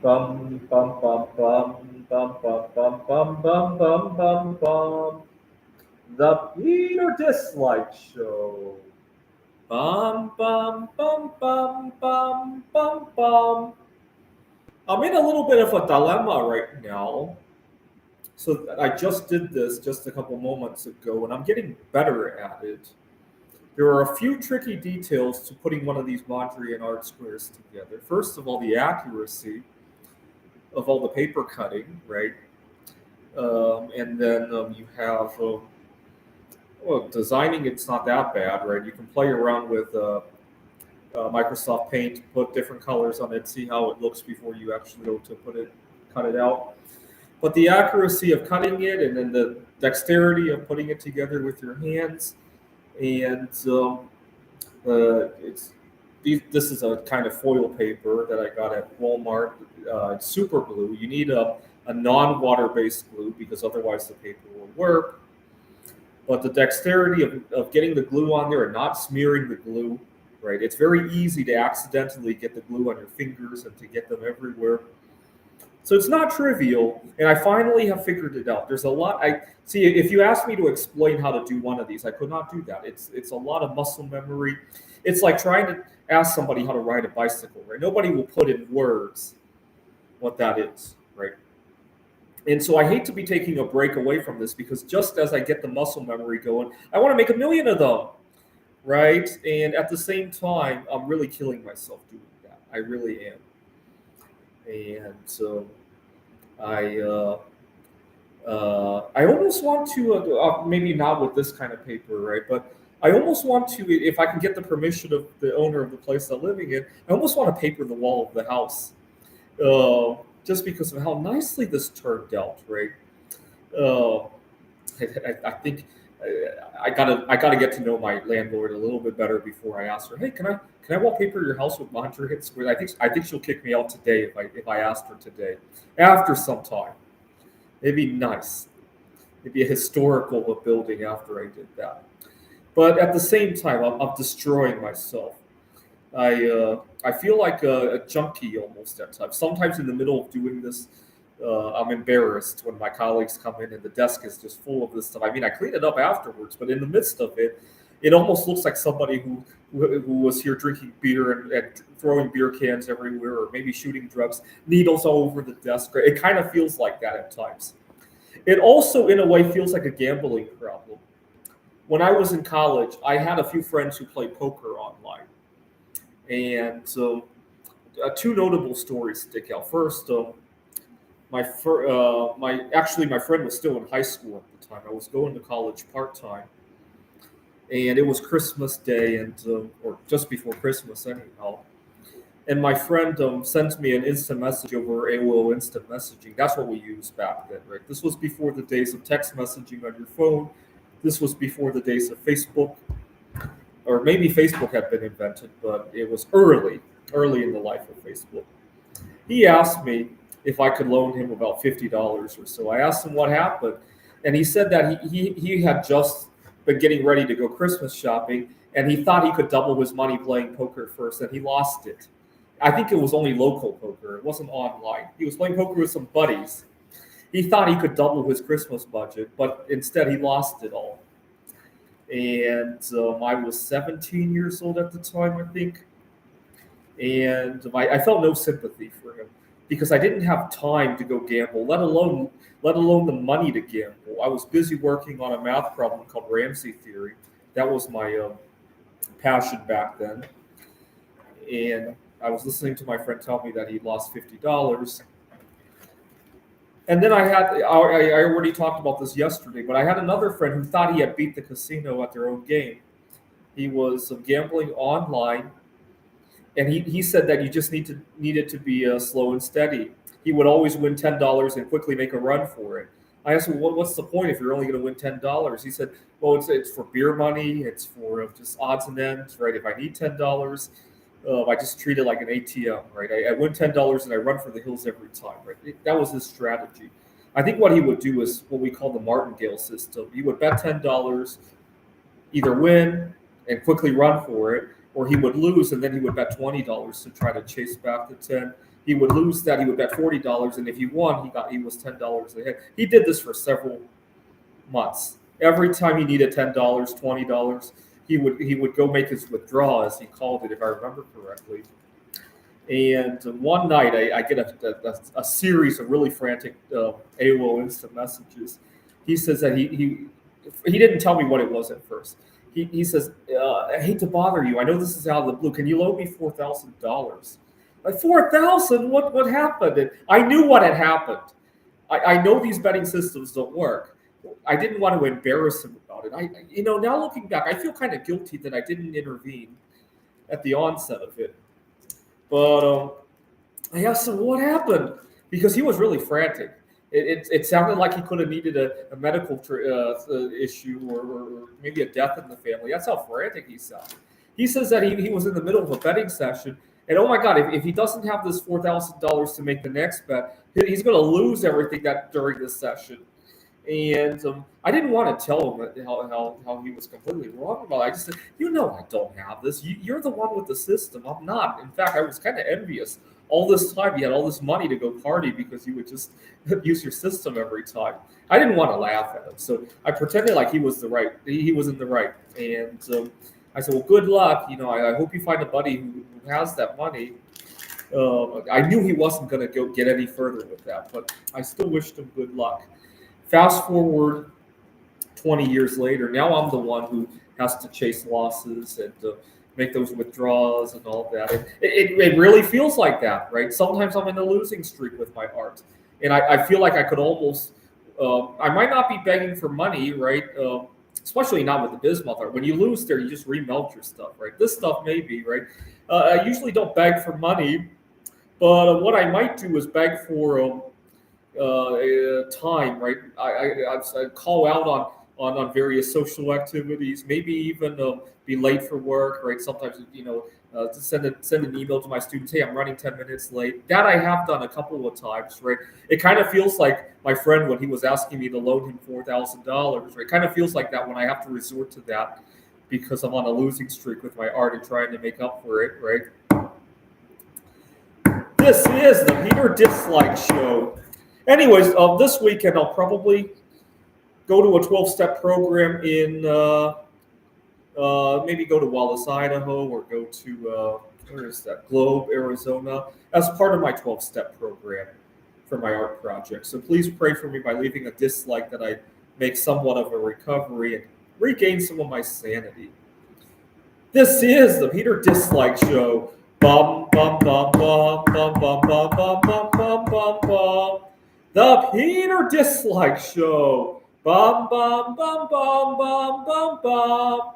Bum bum bum bum bum bum bum bum bum bum bum bum. The Peter Dislike Show. Bum bum bum bum bum bum bum. I'm in a little bit of a dilemma right now. So I just did this just a couple moments ago, and I'm getting better at it. There are a few tricky details to putting one of these Mondrian art squares together. First of all, the accuracy of all the paper cutting, right? And then you have, well, designing it's not that bad, right? You can play around with Microsoft Paint, put different colors on it, see how it looks before you actually go to cut it out. But the accuracy of cutting it, and then the dexterity of putting it together with your hands, and it's this is a kind of foil paper that I got at Walmart. It's super glue. You need a non-water based glue because otherwise the paper will work. But the dexterity of getting the glue on there and not smearing the glue, right? It's very easy to accidentally get the glue on your fingers and to get them everywhere. So it's not trivial, and I finally have figured it out. There's a lot. I see. If you asked me to explain how to do one of these, I could not do that. It's a lot of muscle memory. It's like trying to ask somebody how to ride a bicycle, right? Nobody will put in words what that is, right? And so I hate to be taking a break away from this because just as I get the muscle memory going, I want to make a million of them, right? And at the same time, I'm really killing myself doing that. I really am. And so I I almost want to maybe not with this kind of paper, right? But I almost want to, if I can get the permission of the owner of the place I'm living in, I almost want to paper the wall of the house, just because of how nicely this turned out, right? Uh, I think I gotta get to know my landlord a little bit better before I ask her. Hey, can I wallpaper your house with Monterey Square? I think she'll kick me out today if I asked her today. After some time, it'd be nice. It'd be a historical building after I did that. But at the same time, I'm destroying myself. I feel like a junkie almost at times. Sometimes in the middle of doing this, I'm embarrassed when my colleagues come in and the desk is just full of this stuff. I mean, I clean it up afterwards, but in the midst of it, it almost looks like somebody who was here drinking beer and throwing beer cans everywhere, or maybe shooting drugs, needles all over the desk. It kind of feels like that at times. It also, in a way, feels like a gambling problem. When I was in college, I had a few friends who played poker online, and so two notable stories stick out. First, my friend was still in high school at the time. I was going to college part time, and it was Christmas Day, and or just before Christmas anyhow. And my friend sent me an instant message over AOL Instant Messaging. That's what we used back then, right? This was before the days of text messaging on your phone. This was before the days of Facebook, or maybe Facebook had been invented, but it was early in the life of Facebook. He asked me if I could loan him about $50 or so. I asked him what happened, and he said that he had just been getting ready to go Christmas shopping, and he thought he could double his money playing poker first, and he lost it. I think it was only local poker; it wasn't online. He was playing poker with some buddies. He thought he could double his Christmas budget, but instead he lost it all. And I was 17 years old at the time, I think, and I felt no sympathy for him because I didn't have time to go gamble, let alone the money to gamble. I was busy working on a math problem called Ramsey theory. That was my passion back then, and I was listening to my friend tell me that he lost $50. And then I already talked about this yesterday, but I had another friend who thought he had beat the casino at their own game. He was gambling online, and he said that you just needed to be slow and steady. He would always win $10 and quickly make a run for it. I asked him, what's the point if you're only going to win $10? He said, well, it's for beer money, it's for just odds and ends, right? If I need $10, I just treat it like an ATM, right? I win $10 and I run for the hills every time, right? That was his strategy. I think what he would do is what we call the martingale system. He would bet $10, either win and quickly run for it, or he would lose and then he would bet $20 to try to chase back the 10. He would lose that. He would bet $40, and if he won, he was $10 ahead. He did this for several months. Every time he needed $10, $20, he would go make his withdrawal, as he called it, if I remember correctly. And one night, I get a series of really frantic AOL instant messages. He says that he didn't tell me what it was at first. He says, I hate to bother you. I know this is out of the blue. Can you loan me $4,000? Like, 4,000? What happened? And I knew what had happened. I know these betting systems don't work. I didn't want to embarrass him about it. Now looking back, I feel kind of guilty that I didn't intervene at the onset of it. But I asked him what happened, because he was really frantic. It sounded like he could have needed a medical issue or maybe a death in the family. That's how frantic he sounded. He says that he was in the middle of a betting session, and oh my God, if he doesn't have this $4,000 to make the next bet, he's going to lose everything that during this session. And I didn't want to tell him how he was completely wrong about it. I just said, I don't have this. You're the one with the system. I'm not. In fact, I was kind of envious. All this time, you had all this money to go party because you would just use your system every time. I didn't want to laugh at him, so I pretended like he was the right. He was in the right, and I said, "Well, good luck. I hope you find a buddy who has that money." I knew he wasn't going to go get any further with that, but I still wished him good luck. Fast forward 20 years later, now I'm the one who has to chase losses and make those withdrawals and all that. It really feels like that, right? Sometimes I'm in a losing streak with my art, and I feel like I could almost, I might not be begging for money, right? Especially not with the bismuth art. When you lose there, you just remelt your stuff, right? This stuff maybe, right? I usually don't beg for money, but what I might do is beg for time, right? I call out on various social activities, maybe even be late for work, right? Sometimes, to send an email to my students, hey, I'm running 10 minutes late. That I have done a couple of times, right? It kind of feels like my friend when he was asking me to loan him $4,000, right? It kind of feels like that when I have to resort to that because I'm on a losing streak with my art and trying to make up for it, right? This is the Peter Dislike Show. Anyways, this weekend I'll probably go to a 12-step program in maybe go to Wallace, Idaho, or go to where is that? Globe, Arizona, as part of my 12-step program for my art project. So please pray for me by leaving a dislike that I make somewhat of a recovery and regain some of my sanity. This is the Peter Dislike Show. Bum bum bum bum bum bum bum bum bum bum bum bum. The Peter Dislike Show. Bum bum bum bum bum bum bum.